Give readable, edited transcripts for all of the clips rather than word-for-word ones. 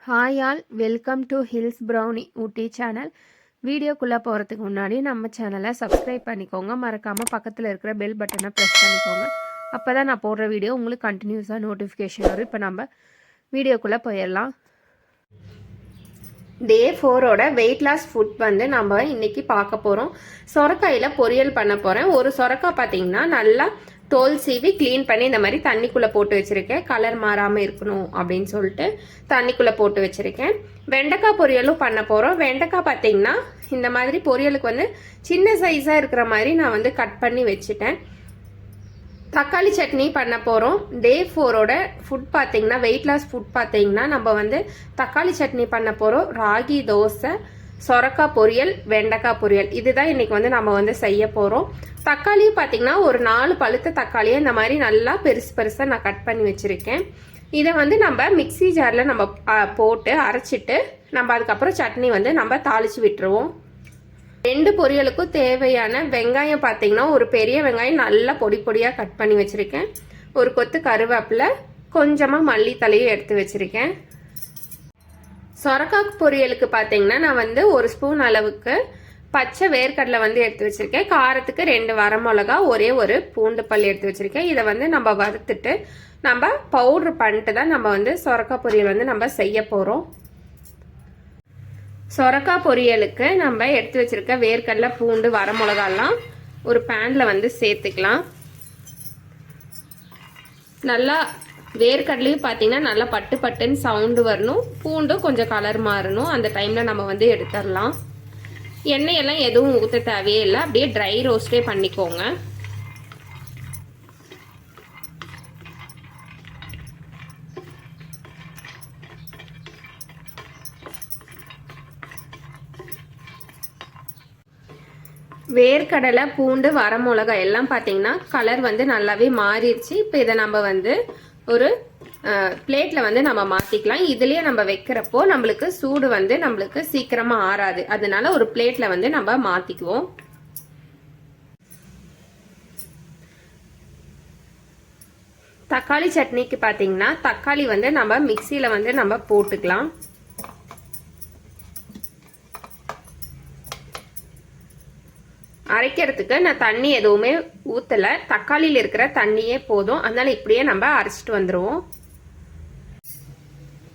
Hi all, welcome to hills brownie Ooty channel. வீடியோக்குள்ளே போகிறதுக்கு முன்னாடி நம்ம சேனலை சப்ஸ்கிரைப் பண்ணிக்கோங்க. மறக்காமல் பக்கத்தில் இருக்கிற பெல் பட்டனை ப்ரெஸ் பண்ணிக்கோங்க. அப்போ தான் நான் போடுற வீடியோ உங்களுக்கு கண்டினியூஸாக நோட்டிஃபிகேஷன் வரும். இப்போ நம்ம வீடியோக்குள்ளே போயிடலாம். டே 4ஓட வெயிட் லாஸ் ஃபுட் வந்து நம்ம இன்றைக்கி பார்க்க போகிறோம். சொரக்காயில் பொரியல் பண்ண போகிறேன். ஒரு சொரக்காய் பார்த்திங்கன்னா நல்லா தோல் சீவி க்ளீன் பண்ணி இந்த மாதிரி தண்ணிக்குள்ளே போட்டு வச்சுருக்கேன். கலர் மாறாமல் இருக்கணும் அப்படின்னு சொல்லிட்டு தண்ணிக்குள்ளே போட்டு வச்சுருக்கேன். வெண்டைக்காய் பொரியலும் பண்ண போகிறோம். வெண்டைக்காய் பார்த்தீங்கன்னா இந்த மாதிரி பொரியலுக்கு வந்து சின்ன சைஸாக இருக்கிற மாதிரி நான் வந்து கட் பண்ணி வச்சுட்டேன். தக்காளி சட்னி பண்ண போகிறோம். டே 4ஓட ஃபுட் பார்த்தீங்கன்னா வெயிட் லாஸ் ஃபுட் பார்த்தீங்கன்னா நம்ம வந்து தக்காளி சட்னி பண்ண போகிறோம். ராகி தோசை, சொரக்காய் பொரியல், வெண்டைக்காய் பொரியல், இதுதான் இன்றைக்கி வந்து நம்ம வந்து செய்ய போகிறோம். தக்காளியும் பார்த்தீங்கன்னா ஒரு 4 பழுத்த தக்காளியை இந்த மாதிரி நல்லா பெருசு பெருசாக நான் கட் பண்ணி வச்சுருக்கேன். இதை வந்து நம்ம மிக்சி ஜாரில் நம்ம போட்டு அரைச்சிட்டு நம்ம அதுக்கப்புறம் சட்னி வந்து நம்ம தாளித்து விட்டுருவோம். 2 பொரியலுக்கும் தேவையான வெங்காயம் பார்த்தீங்கன்னா ஒரு பெரிய வெங்காயம் நல்லா பொடி பொடியாக கட் பண்ணி வச்சுருக்கேன். ஒரு கொத்து கருவேப்பிலை, கொஞ்சமாக மல்லித்தலையும் எடுத்து வச்சுருக்கேன். சொரக்காய் பொரியலுக்கு பார்த்தீங்கன்னா நான் வந்து 1 ஸ்பூன் அளவுக்கு பச்சை வேர்க்கடலை வந்து எடுத்து வச்சுருக்கேன். காரத்துக்கு 2 வரமிளகா, ஒரே ஒரு பூண்டு பல் எடுத்து வச்சுருக்கேன். இதை வந்து நம்ம வறுத்துட்டு நம்ம பவுட்ரு பண்ணிட்டு தான் நம்ம வந்து சொரக்காய் பொரியல் வந்து நம்ம செய்ய போகிறோம். சொரக்காய் பொரியலுக்கு நம்ம எடுத்து வச்சுருக்க வேர்க்கடலை, பூண்டு, வரமிளகாலாம் ஒரு பேனில் வந்து சேர்த்துக்கலாம். நல்லா வேர்க்கடலையும் பார்த்தீங்கன்னா நல்லா பட்டு பட்டுன்னு சவுண்டு வரணும். பூண்டும் கொஞ்சம் கலர் மாறணும். அந்த டைமில் நம்ம வந்து எடுத்துடலாம். எண்ணெயெல்லாம் எதுவும் ஊற்ற தேவையே இல்லை. அப்படியே ட்ரை ரோஸ்டே பண்ணிக்கோங்க. வேர்க்கடலை, பூண்டு, வரமிளகாய் எல்லாம் பார்த்தீங்கன்னா கலர் வந்து நல்லாவே மாறிடுச்சு. இப்போ இதை நம்ம வந்து ஒரு பிளேட்டில் வந்து நம்ம மாற்றிக்கலாம். இதுலேயே நம்ம வைக்கிறப்போ நம்மளுக்கு சூடு வந்து நம்மளுக்கு சீக்கிரமாக ஆறாது. அதனால ஒரு பிளேட்டில் வந்து நம்ம மாற்றிக்குவோம். தக்காளி சட்னிக்கு பார்த்தீங்கன்னா தக்காளி வந்து நம்ம மிக்சியில் வந்து நம்ம போட்டுக்கலாம். அரைக்கிறதுக்கு நான் தண்ணி எதுவுமே ஊற்றலை. தக்காளியில் இருக்கிற தண்ணியே போதும். அதனால இப்படியே நம்ம அரைச்சிட்டு வந்துடுவோம்.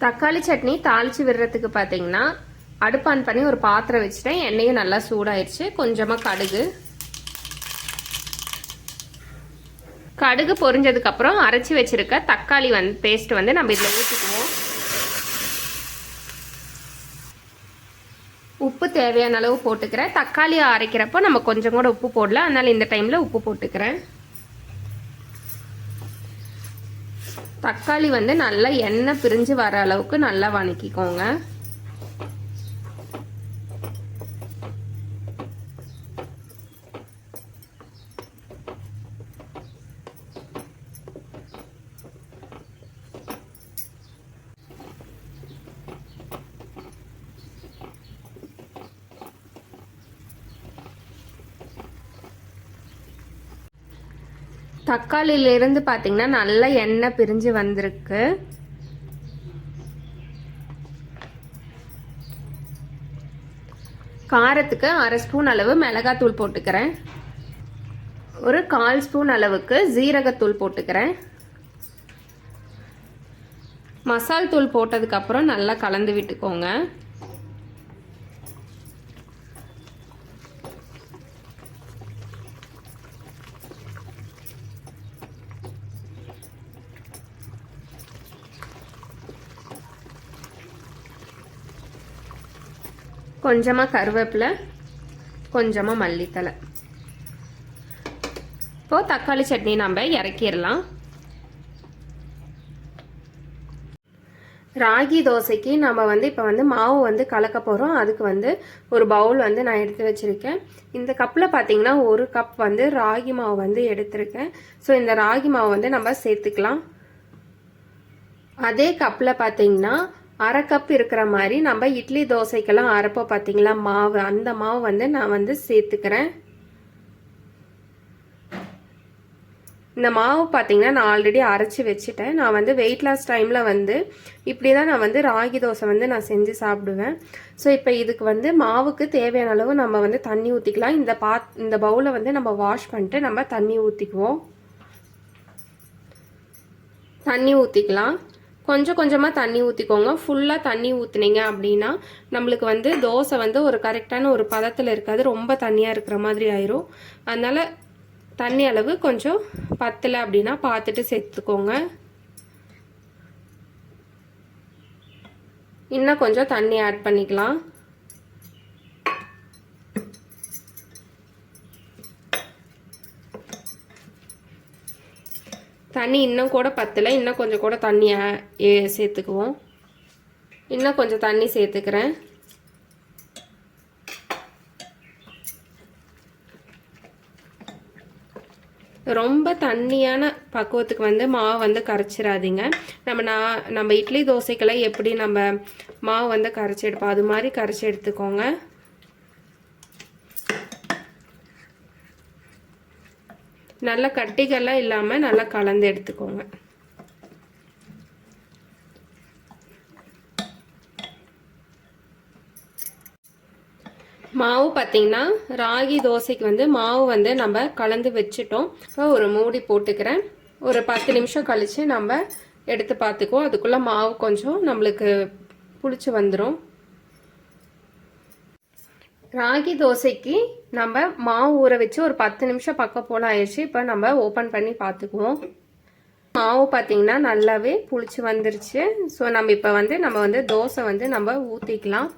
தக்காளி சட்னி தாளித்து விடுறதுக்கு பார்த்தீங்கன்னா அடுப்பு ஆன் பண்ணி ஒரு பாத்திரம் வச்சுட்டேன். எண்ணெயும் நல்லா சூடாயிடுச்சு. கொஞ்சமாக கடுகு பொரிஞ்சதுக்கப்புறம் அரைச்சி வச்சிருக்க தக்காளி வந்து பேஸ்ட் வந்து நம்ம இதில் ஊற்றிக்குவோம். உப்பு தேவையான அளவு போட்டுக்கிறேன். தக்காளி அரைக்கிறப்போ நம்ம கொஞ்சம் கூட உப்பு போடல. அதனால இந்த டைமில் உப்பு போட்டுக்கிறேன். தக்காளி வந்து நல்லா எண்ணெய் பிரிஞ்சு வர அளவுக்கு நல்லா வதக்கிக்கோங்க. தக்காளியிலிருந்து பார்த்தீங்கன்னா நல்லா எண்ணெய் பிரிஞ்சு வந்திருக்கு. காரத்துக்கு 1/2 ஸ்பூன் அளவு மிளகாத்தூள் போட்டுக்கிறேன். ஒரு 1/4 ஸ்பூன் அளவுக்கு ஜீரகத்தூள் போட்டுக்கிறேன். மசால் தூள் போட்டதுக்கப்புறம் நல்லா கலந்து விட்டுக்கோங்க. கொஞ்சமாக கருவேப்பிலை, கொஞ்சமாக மல்லித்தலை. இப்போது தக்காளி சட்னி நம்ம இறக்கிடலாம். ராகி தோசைக்கு நம்ம வந்து இப்போ வந்து மாவு வந்து கலக்க போகிறோம். அதுக்கு வந்து ஒரு பவுல் வந்து நான் எடுத்து வச்சுருக்கேன். இந்த கப்பில் பார்த்தீங்கன்னா 1 கப் வந்து ராகி மாவு வந்து எடுத்திருக்கேன். ஸோ இந்த ராகி மாவு வந்து நம்ம சேர்த்துக்கலாம். அதே கப்பில் பார்த்தீங்கன்னா 1/2 கப் இருக்கிற மாதிரி நம்ம இட்லி தோசைக்கெல்லாம் அரைப்போம் பார்த்தீங்களா மாவு, அந்த மாவு வந்து நான் வந்து சேர்த்துக்கிறேன். இந்த மாவு பார்த்தீங்கன்னா நான் ஆல்ரெடி அரைச்சி வச்சுட்டேன். நான் வந்து வெயிட் லாஸ் டைமில் வந்து இப்படி தான் நான் வந்து ராகி தோசை வந்து நான் செஞ்சு சாப்பிடுவேன். ஸோ இப்போ இதுக்கு வந்து மாவுக்கு தேவையான அளவு நம்ம வந்து தண்ணி ஊற்றிக்கலாம். இந்த பவுலை வந்து நம்ம வாஷ் பண்ணிட்டு நம்ம தண்ணி ஊற்றிக்குவோம். தண்ணி ஊற்றிக்கலாம். கொஞ்சம் கொஞ்சமாக தண்ணி ஊற்றிக்கோங்க. ஃபுல்லாக தண்ணி ஊற்றுனீங்க அப்படின்னா நம்மளுக்கு வந்து தோசை வந்து ஒரு கரெக்டான ஒரு பதத்தில் இருக்காது, ரொம்ப தண்ணியாக இருக்கிற மாதிரி ஆயிரும். அதனால் தண்ணி அளவு கொஞ்சம் பத்தலை அப்படின்னா பார்த்துட்டு சேர்த்துக்கோங்க. இன்னும் கொஞ்சம் தண்ணி ஆட் பண்ணிக்கலாம். தண்ணி இன்னும் கூட பத்தலை, இன்னும் கொஞ்சம் கூட தண்ணி சேர்த்துக்குவோம். இன்னும் கொஞ்சம் தண்ணி சேர்த்துக்கிறேன். ரொம்ப தண்ணியான பக்குவத்துக்கு வந்து மாவு வந்து கரைச்சிடாதீங்க. நம்ம இட்லி தோசைக்கெல்லாம் எப்படி நம்ம மாவு வந்து கரைச்சி எடுப்போம் அது மாதிரி கரைச்சி எடுத்துக்கோங்க. நல்லா கட்டிகள்லாம் இல்லாமல் நல்லா கலந்து எடுத்துக்கோங்க. மாவு பார்த்தீங்கன்னா ராகி தோசைக்கு வந்து மாவு வந்து நம்ம கலந்து வச்சுட்டோம். இப்போ ஒரு மூடி போட்டுக்கிறேன். ஒரு 10 நிமிஷம் கழித்து நம்ம எடுத்து பார்த்துக்குவோம். அதுக்குள்ளே மாவு கொஞ்சம் நம்மளுக்கு புளிச்சு வந்துடும். ராகி தோசைக்கு நம்ம மாவு ஊற வச்சு ஒரு 10 நிமிஷம் பக்கம் போல் ஆயிடுச்சு. இப்போ நம்ம ஓப்பன் பண்ணி பார்த்துக்குவோம். மாவு பார்த்தீங்கன்னா நல்லாவே புளிச்சு வந்துருச்சு. ஸோ இப்போ நம்ம வந்து தோசை வந்து நம்ம ஊற்றிக்கலாம்.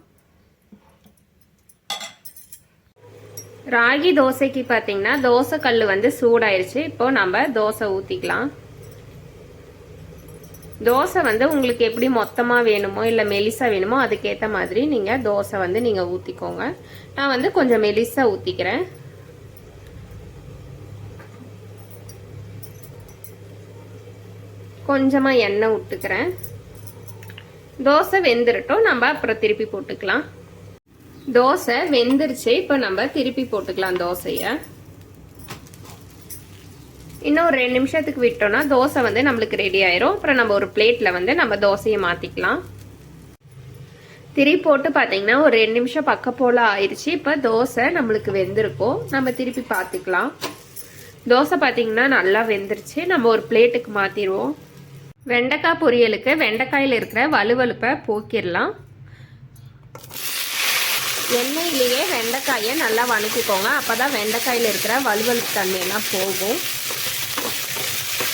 ராகி தோசைக்கு பார்த்தீங்கன்னா தோசை கல் வந்து சூடாயிருச்சு. இப்போ நம்ம தோசை ஊற்றிக்கலாம். தோசை வந்து உங்களுக்கு எப்படி மொத்தமாக வேணுமோ இல்லை மெலிசாக வேணுமோ அதுக்கேற்ற மாதிரி நீங்கள் தோசை வந்து நீங்கள் ஊற்றிக்கோங்க. நான் வந்து கொஞ்சம் மெலிசாக ஊற்றிக்கிறேன். கொஞ்சமாக எண்ணெய் விட்டுக்கிறேன். தோசை வெந்துடட்டும், நம்ம அப்புறம் திருப்பி போட்டுக்கலாம். தோசை வெந்துருச்சு. இப்போ நம்ம திருப்பி போட்டுக்கலாம் தோசையை. இன்னும் ஒரு 2 நிமிஷத்துக்கு விட்டோம்னா தோசை வந்து நம்மளுக்கு ரெடி ஆயிரும். அப்புறம் நம்ம ஒரு பிளேட்ல வந்து நம்ம தோசையை மாத்திக்கலாம். திருப்பி போட்டு பார்த்தீங்கன்னா ஒரு 2 நிமிஷம் பக்கம் போல ஆயிடுச்சு. இப்போ தோசை நம்மளுக்கு வெந்திருக்கும். நம்ம திருப்பி பார்த்துக்கலாம். தோசை பார்த்தீங்கன்னா நல்லா வெந்துருச்சு. நம்ம ஒரு பிளேட்டுக்கு மாத்திடுவோம். வெண்டைக்காய் பொரியலுக்கு வெண்டைக்காயில் இருக்கிற வலுவலுப்பை போக்கிடலாம். எண்ணெயிலேயே வெண்டைக்காயை நல்லா வணக்கிக்கோங்க. அப்போதான் வெண்டைக்காயில் இருக்கிற வலுவலுப்பு தன்மையெல்லாம் போகும்.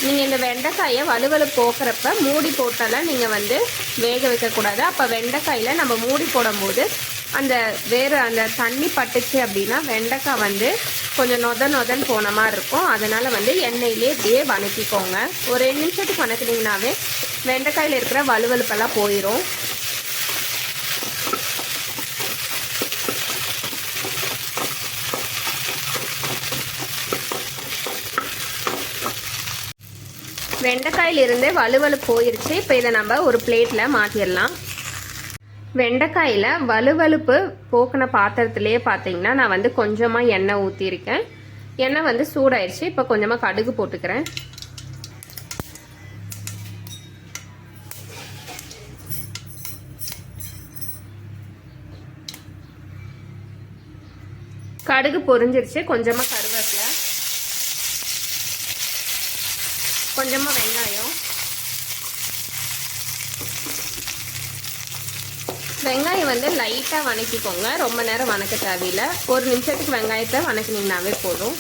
நீங்கள் இந்த வெண்டைக்காயை வலுவலுப்பு போக்குறப்ப மூடி போட்டாலாம் நீங்கள் வந்து வேக வைக்கக்கூடாது. அப்போ வெண்டைக்காயில் நம்ம மூடி போடும்போது அந்த தண்ணி பட்டுச்சு அப்படின்னா வெண்டைக்காய் வந்து கொஞ்சம் நொதன்னு போன மாதிரி இருக்கும். அதனால் வந்து எண்ணெயிலே இப்படியே வணக்கிக்கோங்க. ஒரு 2 நிமிஷத்துக்கு வணக்கினீங்கன்னாவே வெண்டைக்காயில் இருக்கிற வலுவலுப்பெல்லாம் போயிடும். வெண்டைக்காயிலிருந்தே வலுவலுப்பு போயிருச்சு. இப்போ இதை நம்ம ஒரு பிளேட்டில் மாற்றிடலாம். வெண்டைக்காயில் வலுவலுப்பு போக்கின பாத்திரத்துலேயே பார்த்தீங்கன்னா நான் வந்து கொஞ்சமாக எண்ணெய் ஊற்றிருக்கேன். எண்ணெய் வந்து சூடாயிருச்சு. இப்போ கொஞ்சமாக கடுகு போட்டுக்கிறேன். கடுகு பொரிஞ்சிருச்சு. கொஞ்சமாக கருவேப்பிலை, கொஞ்சமாக வெங்காயம். வெங்காயம் வந்து லைட்டாக வணக்கிக்கோங்க. ரொம்ப நேரம் வணக்க தேவையில்லை. 1 நிமிஷத்துக்கு வெங்காயத்தை வணக்கினீங்கன்னாவே போதும்.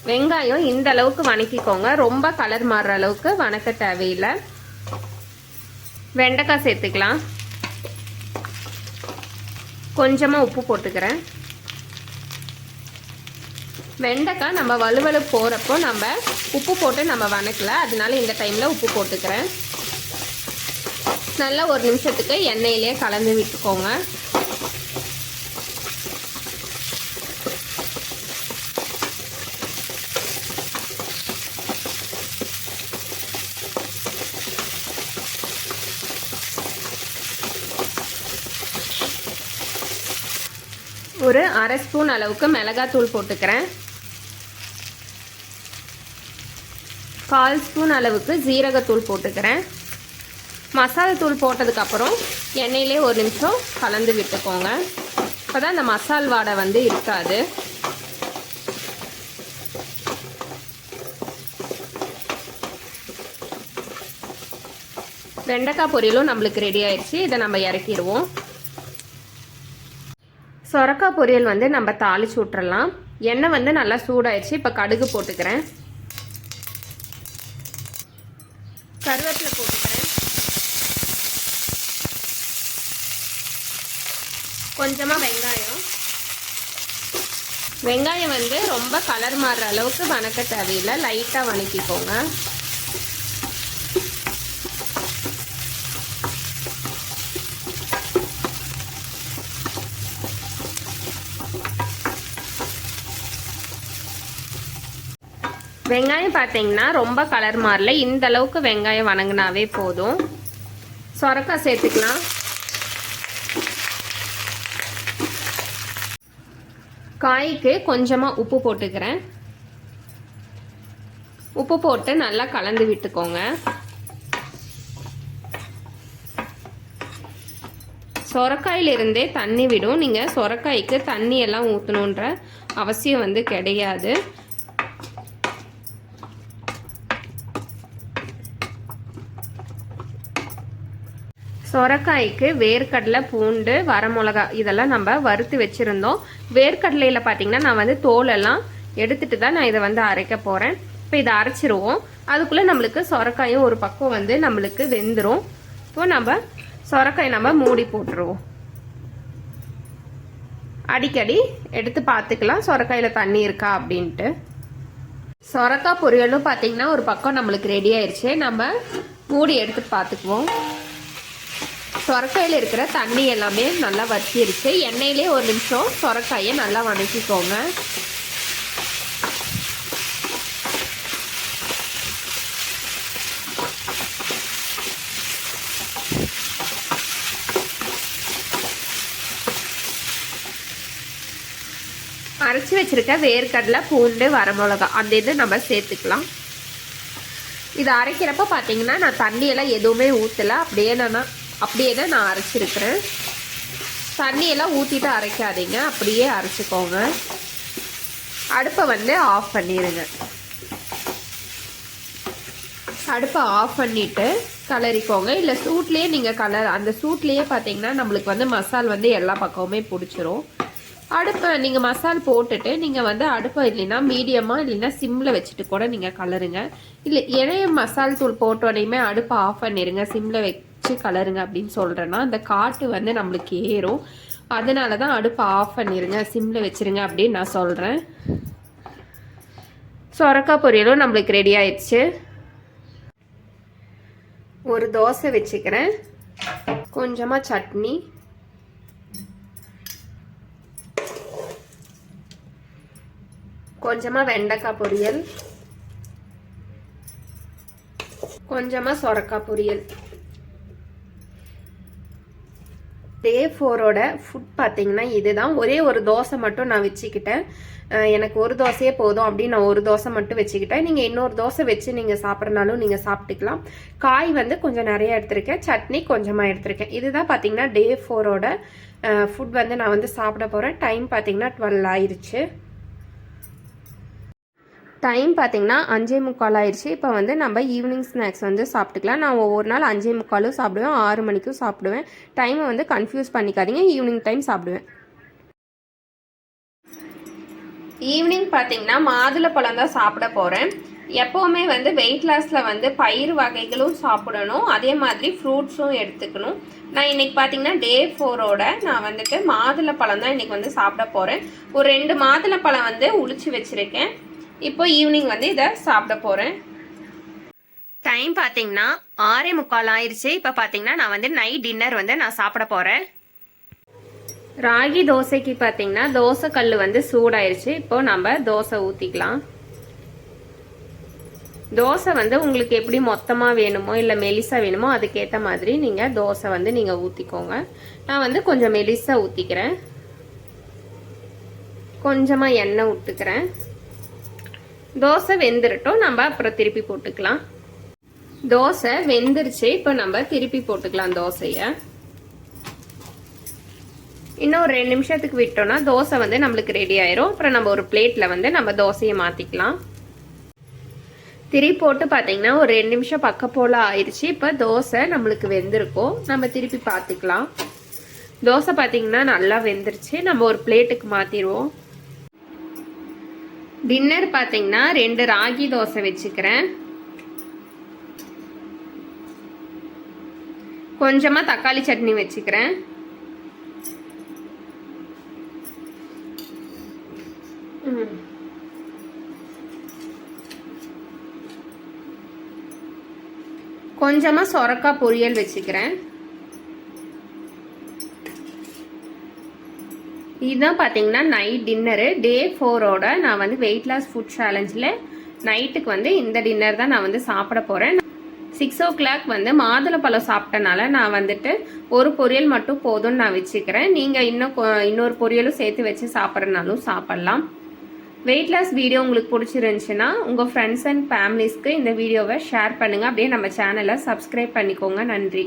வெங்காயம் இந்த அளவுக்கு வணக்கிக்கோங்க. ரொம்ப கலர் மாறுற அளவுக்கு வணக்க தேவையில்லை. வெண்டைக்காய் சேர்த்துக்கலாம். கொஞ்சமாக உப்பு போட்டுக்கிறேன். வெண்டைக்காய் நம்ம வலுவலுப்பு போகிறப்போ நம்ம உப்பு போட்டு நம்ம வணக்கல, அதனால இந்த டைமில் உப்பு போட்டுக்கிறேன். நல்லா 1 நிமிஷத்துக்கு எண்ணெயிலே கலந்து விட்டுக்கோங்க. ஒரு அரை ஸ்பூன் அளவுக்கு மிளகாத்தூள் போட்டுக்கிறேன். 1/4 ஸ்பூன் அளவுக்கு ஜீரகத்தூள் போட்டுக்கிறேன். மசாலா தூள் போட்டதுக்கப்புறம் எண்ணெயிலே ஒரு நிமிஷம் கலந்து விட்டுக்கோங்க. அப்போ தான் அந்த மசால் வாடை வந்து இருக்காது. வெண்டைக்காய் பொரியலும் நம்மளுக்கு ரெடி ஆயிடுச்சு. இதை நம்ம இறக்கிடுவோம். சொரக்காய் பொரியல் வந்து நம்ம தாளிச்சு விட்டுறலாம். எண்ணெய் வந்து நல்லா சூடாயிடுச்சு. இப்போ கடுகு போட்டுக்கிறேன். கருவேப்பிலை போட்டுக்கிறேன். கொஞ்சமாக வெங்காயம் வந்து ரொம்ப கலர் மாறுற அளவுக்கு வணக்க தேவையில்லை. லைட்டாக வணக்கிக்கோங்க. வெங்காயம் பார்த்தீங்கன்னா ரொம்ப கலர் மாறல. இந்த அளவுக்கு வெங்காயம் வணங்கினாவே போதும். சொரக்காய் சேர்த்துக்கலாம். காய்க்கு கொஞ்சமாக உப்பு போட்டுக்கிறேன். உப்பு போட்டு நல்லா கலந்து விட்டுக்கோங்க. சொரக்காயிலிருந்தே தண்ணி விடும். நீங்கள் சொரக்காய்க்கு தண்ணி எல்லாம் ஊற்றணுன்ற அவசியம் வந்து கிடையாது. சொரக்காய்க்கு வேர்க்கடலை, பூண்டு, வரமிளகா இதெல்லாம் நம்ம வறுத்து வச்சுருந்தோம். வேர்க்கடலையில் பார்த்தீங்கன்னா நான் வந்து தோலெல்லாம் எடுத்துட்டு தான் நான் இதை வந்து அரைக்க போகிறேன். இப்போ இதை அரைச்சிருவோம். அதுக்குள்ளே நம்மளுக்கு சொரக்காயும் ஒரு பக்கம் வந்து நம்மளுக்கு வெந்துடும். இப்போ நம்ம சொரக்காய் நம்ம மூடி போட்டுருவோம். அடிக்கடி எடுத்து பார்த்துக்கலாம் சொரக்காயில் தண்ணி இருக்கா அப்படின்ட்டு. சொரக்காய் பொரியலும் பார்த்தீங்கன்னா ஒரு பக்கம் நம்மளுக்கு ரெடி ஆயிடுச்சு. நம்ம மூடி எடுத்து பார்த்துக்குவோம். சொரக்காயில் இருக்கிற தண்ணி எல்லாமே நல்லா வற்றிருச்சு. எண்ணெயிலே ஒரு நிமிஷம் சொரக்காயை நல்லா வதக்கிக்கோங்க. அரைச்சி வச்சிருக்க வேர்க்கடலை, பூண்டு, வரமிளகா அந்த இது நம்ம சேர்த்துக்கலாம். இது அரைக்கிறப்ப பார்த்தீங்கன்னா நான் தண்ணியெல்லாம் எதுவுமே ஊற்றலை. அப்படியே தான் நான் அரைச்சிருக்கிறேன். தண்ணியெல்லாம் ஊற்றிட்டு அரைக்காதீங்க. அப்படியே அரைச்சிக்கோங்க. அடுப்பை வந்து ஆஃப் பண்ணிடுங்க. அடுப்பை ஆஃப் பண்ணிவிட்டு கலரிக்கோங்க. இல்லை சூட்லேயே நீங்கள் அந்த சூட்லேயே பார்த்தீங்கன்னா நம்மளுக்கு வந்து மசால் வந்து எல்லா பக்கமுமே பிடிச்சிரும். அடுப்பை நீங்கள் மசால் போட்டுட்டு நீங்கள் வந்து அடுப்பை இல்லைன்னா மீடியமாக இல்லைன்னா சிம்மில் வச்சுட்டு கூட நீங்கள் கலருங்க. இல்லை இணைய மசால் தூள் போட்டோடையுமே அடுப்பை ஆஃப் பண்ணிடுங்க. சிம்மில் வச்சு கலருங்க அப்படின்னு சொல்கிறேன்னா அந்த காட்டு வந்து நம்மளுக்கு ஏறும். அதனால தான் அடுப்பை ஆஃப் பண்ணிடுங்க, சிம்மில் வச்சுருங்க அப்படின்னு நான் சொல்கிறேன். சொரக்காய் பொரியலும் நம்மளுக்கு ரெடி ஆயிடுச்சு. ஒரு தோசை வச்சுக்கிறேன். கொஞ்சமாக சட்னி, கொஞ்சமாக வெண்டைக்காய் பொரியல், கொஞ்சமாக சொரக்காய் பொரியல். டே 4ஓட ஃபுட் பார்த்தீங்கன்னா இதுதான். ஒரே ஒரு தோசை மட்டும் நான் வச்சுக்கிட்டேன். எனக்கு ஒரு தோசையே போதும் அப்படின்னு நான் ஒரு தோசை மட்டும் வச்சுக்கிட்டேன். நீங்கள் இன்னொரு தோசை வச்சு நீங்கள் சாப்பிட்றனாலும் நீங்கள் சாப்பிட்டுக்கலாம். காய் வந்து கொஞ்சம் நிறைய எடுத்திருக்கேன். சட்னி கொஞ்சமாக எடுத்திருக்கேன். இதுதான் பார்த்தீங்கன்னா டே 4ஓட ஃபுட் வந்து நான் வந்து சாப்பிட போகிறேன். டைம் பார்த்தீங்கன்னா 12 ஆயிடுச்சு. டைம் பார்த்தீங்கன்னா 5:45 ஆயிடுச்சு. இப்போ வந்து நம்ம ஈவினிங் ஸ்நாக்ஸ் வந்து சாப்பிட்டுக்கலாம். நான் ஒவ்வொரு நாள் 5:45 சாப்பிடுவேன், 6 மணிக்கும் சாப்பிடுவேன். டைமை வந்து கன்ஃபியூஸ் பண்ணிக்காதீங்க. ஈவினிங் டைம் சாப்பிடுவேன். ஈவினிங் பார்த்தீங்கன்னா மாதுளப்பழம் தான் சாப்பிட போகிறேன். எப்போவுமே வந்து வெயிட் லாஸில் வந்து பயிர் வகைகளும் சாப்பிடணும், அதே மாதிரி ஃப்ரூட்ஸும் எடுத்துக்கணும். நான் இன்றைக்கி பார்த்தீங்கன்னா டே 4ஓட நான் வந்துட்டு மாதுளப்பழம் தான் இன்றைக்கி வந்து சாப்பிட போகிறேன். ஒரு 2 மாதுளப்பழம் வந்து உளிச்சு வச்சுருக்கேன். இப்போ ஈவினிங் வந்து இதை சாப்பிட போகிறேன். டைம் பார்த்தீங்கன்னா 6:45 ஆயிடுச்சு. இப்போ பார்த்தீங்கன்னா நான் வந்து நைட் டின்னர் வந்து நான் சாப்பிட போகிறேன். ராகி தோசைக்கு பார்த்தீங்கன்னா தோசை கல் வந்து சூடாயிருச்சு. இப்போ நம்ம தோசை ஊற்றிக்கலாம். தோசை வந்து உங்களுக்கு எப்படி மொத்தமாக வேணுமோ இல்லை மெலிசா வேணுமோ அதுக்கேற்ற மாதிரி நீங்கள் தோசை வந்து நீங்கள் ஊற்றிக்கோங்க. நான் வந்து கொஞ்சம் மெலிசா ஊற்றிக்கிறேன். கொஞ்சமாக எண்ணெய் விட்டுக்கிறேன். தோசை வெந்துடட்டும், நம்ம அப்புறம் திருப்பி போட்டுக்கலாம். தோசை வெந்துருச்சு, இப்போ நம்ம திருப்பி போட்டுக்கலாம் தோசையை. இன்னும் ஒரு 2 நிமிஷத்துக்கு விட்டோம்னா தோசை வந்து நம்மளுக்கு ரெடி ஆயிரும். அப்புறம் நம்ம ஒரு பிளேட்டில் வந்து நம்ம தோசையை மாற்றிக்கலாம். திருப்பி போட்டு பார்த்தீங்கன்னா ஒரு 2 நிமிஷம் பக்கம் போல் ஆயிடுச்சு. இப்போ தோசை நம்மளுக்கு வெந்திருக்கும், நம்ம திருப்பி பார்த்துக்கலாம். தோசை பார்த்தீங்கன்னா நல்லா வெந்துருச்சு, நம்ம ஒரு பிளேட்டுக்கு மாற்றிடுவோம். டின்னர் பார்த்தீங்கன்னா 2 ராகி தோசை வச்சுக்கிறேன். கொஞ்சமாக தக்காளி சட்னி வச்சுக்கிறேன். கொஞ்சமா சொரக்காய் பொரியல் வச்சுக்கிறேன். இதுதான் பார்த்தீங்கன்னா நைட் டின்னரு. டே 4ஓட நான் வந்து வெயிட் லாஸ் ஃபுட் சேலஞ்சில் நைட்டுக்கு வந்து இந்த டின்னர் தான் நான் வந்து சாப்பிட போகிறேன். 6 o'clock வந்து மாதுளப்பழம் சாப்பிட்டனால நான் வந்துட்டு ஒரு பொரியல் மட்டும் போதும்னு நான் வச்சுக்கிறேன். நீங்கள் இன்னொரு பொரியலும் சேர்த்து வச்சு சாப்பிட்றனாலும் சாப்பிட்லாம். வெயிட் லாஸ் வீடியோ உங்களுக்கு பிடிச்சிருந்துச்சுன்னா உங்கள் ஃப்ரெண்ட்ஸ் அண்ட் ஃபேமிலிஸ்க்கு இந்த வீடியோவை ஷேர் பண்ணுங்கள். அப்படியே நம்ம சேனலை சப்ஸ்கிரைப் பண்ணிக்கோங்க. நன்றி.